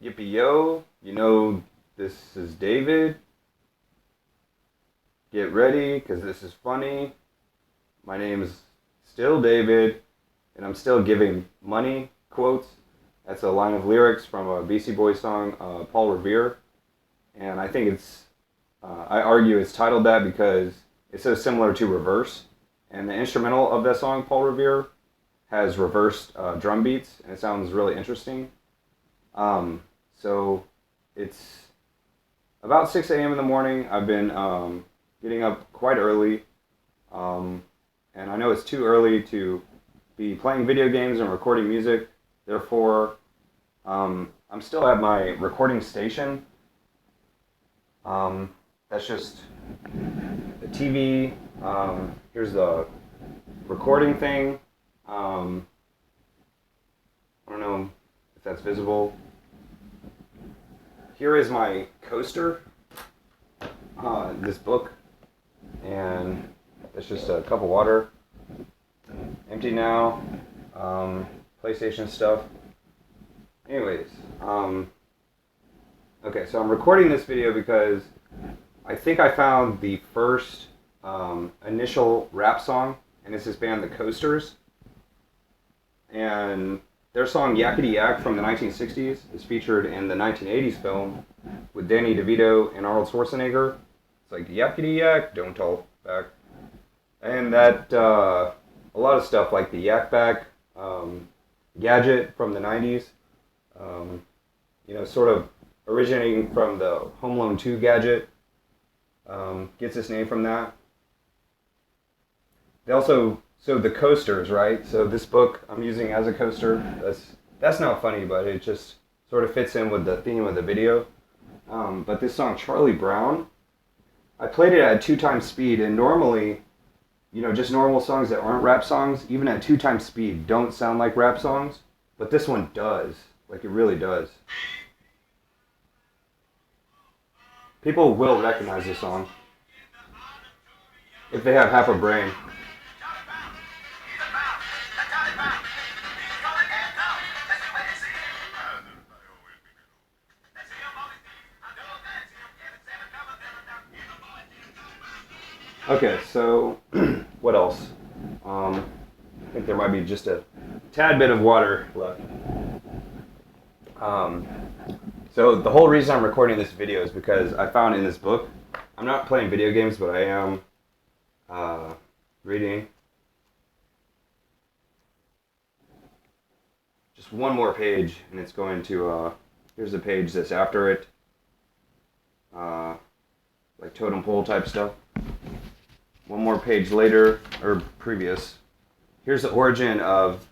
Yippee yo, this is David. Get ready, because this is funny. My name is still David, and I'm still giving money quotes. That's a line of lyrics from a BC Boys song, Paul Revere. And I think I argue it's titled that because it's so similar to Reverse. And the instrumental of that song, Paul Revere, has reversed drum beats, and it sounds really interesting. So it's about 6 a.m. in the morning. I've been getting up quite early, and I know it's too early to be playing video games and recording music. Therefore, I'm still at my recording station. That's just the TV. Here's the recording thing. I don't know if that's visible. Here is my coaster, this book, and that's just a cup of water. Empty now. PlayStation stuff. Anyways, okay, so I'm recording this video because I think I found the first initial rap song, and it's this band, The Coasters. And their song Yakety Yak from the 1960s is featured in the 1980s film with Danny DeVito and Arnold Schwarzenegger. It's like, Yakety Yak, don't talk back. And that, a lot of stuff like the Yak Back gadget from the 90s, sort of originating from the Home Alone 2 gadget, gets its name from that. They also, so the coasters, right? So this book I'm using as a coaster. That's not funny, but it just sort of fits in with the theme of the video. But this song, Charlie Brown, I played it at 2x speed, and normally, just normal songs that aren't rap songs, even at 2x speed, don't sound like rap songs. But this one does. Like, it really does. People will recognize this song if they have half a brain. Okay, so what else? I think there might be just a tad bit of water left. So the whole reason I'm recording this video is because I found in this book, I'm not playing video games, but I am reading. Just one more page, and it's going to, here's the page that's after it, like totem pole type stuff. One more page later, or previous, here's the origin of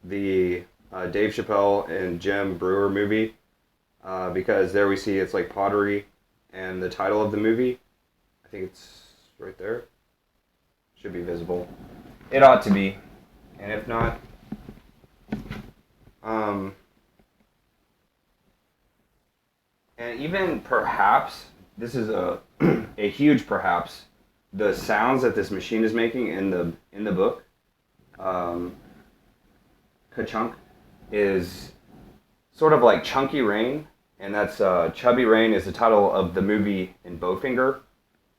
the Dave Chappelle and Jim Brewer movie, because there we see it's like pottery, and the title of the movie, I think it's right there, should be visible. It ought to be, and if not, and even perhaps, this is a huge perhaps, the sounds that this machine is making in the book, ka-chunk, is sort of like Chunky Rain, and that's Chubby Rain is the title of the movie in Bowfinger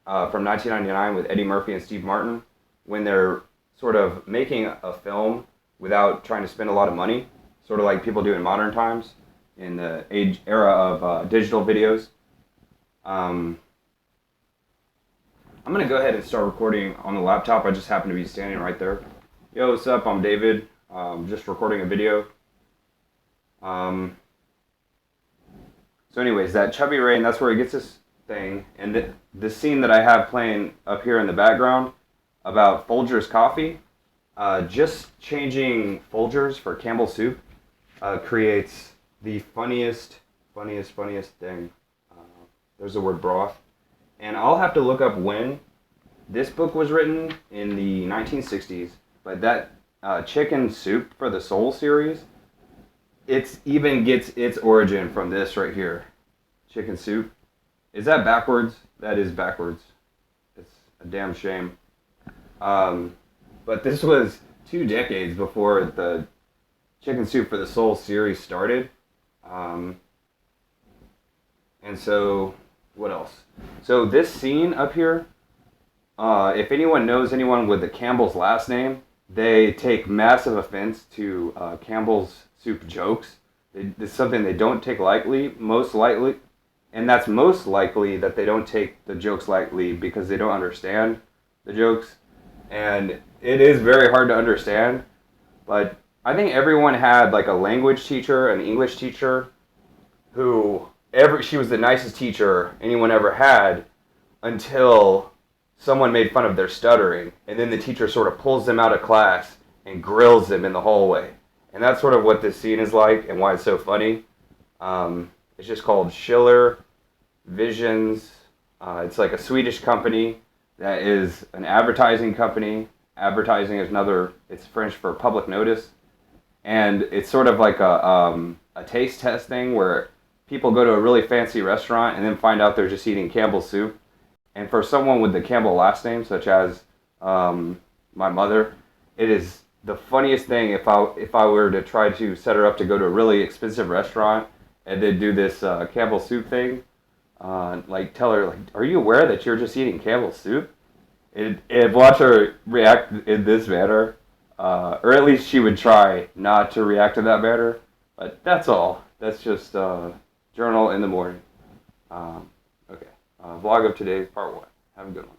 from 1999 with Eddie Murphy and Steve Martin, when they're sort of making a film without trying to spend a lot of money, sort of like people do in modern times in the era of digital videos. I'm going to go ahead and start recording on the laptop. I just happen to be standing right there. Yo, what's up? I'm David. Just recording a video. So anyways, that Chubby Rain, that's where he gets this thing. And the scene that I have playing up here in the background about Folgers coffee, just changing Folgers for Campbell soup creates the funniest thing. There's the word broth. And I'll have to look up when this book was written in the 1960s, but that Chicken Soup for the Soul series, it even gets its origin from this right here. Chicken Soup. Is that backwards? That is backwards. It's a damn shame. But this was 2 decades before the Chicken Soup for the Soul series started. And so, what else? So this scene up here, if anyone knows anyone with the Campbell's last name, they take massive offense to Campbell's soup jokes. It's something they don't take lightly, most likely, and that's most likely that they don't take the jokes lightly because they don't understand the jokes. And it is very hard to understand, but I think everyone had like a language teacher, an English teacher, who she was the nicest teacher anyone ever had until someone made fun of their stuttering, and then the teacher sort of pulls them out of class and grills them in the hallway. And that's sort of what this scene is like and why it's so funny. It's just called Schiller Visions. It's like a Swedish company that is an advertising company. Advertising is it's French for public notice. And it's sort of like a taste test thing where people go to a really fancy restaurant and then find out they're just eating Campbell's soup. And for someone with the Campbell last name, such as my mother, it is the funniest thing if I were to try to set her up to go to a really expensive restaurant and then do this Campbell soup thing. Like tell her, like, are you aware that you're just eating Campbell soup? And watch her react in this manner. Or at least she would try not to react in that manner. But that's all. That's just journal in the morning. Okay. Vlog of today, part 1. Have a good one.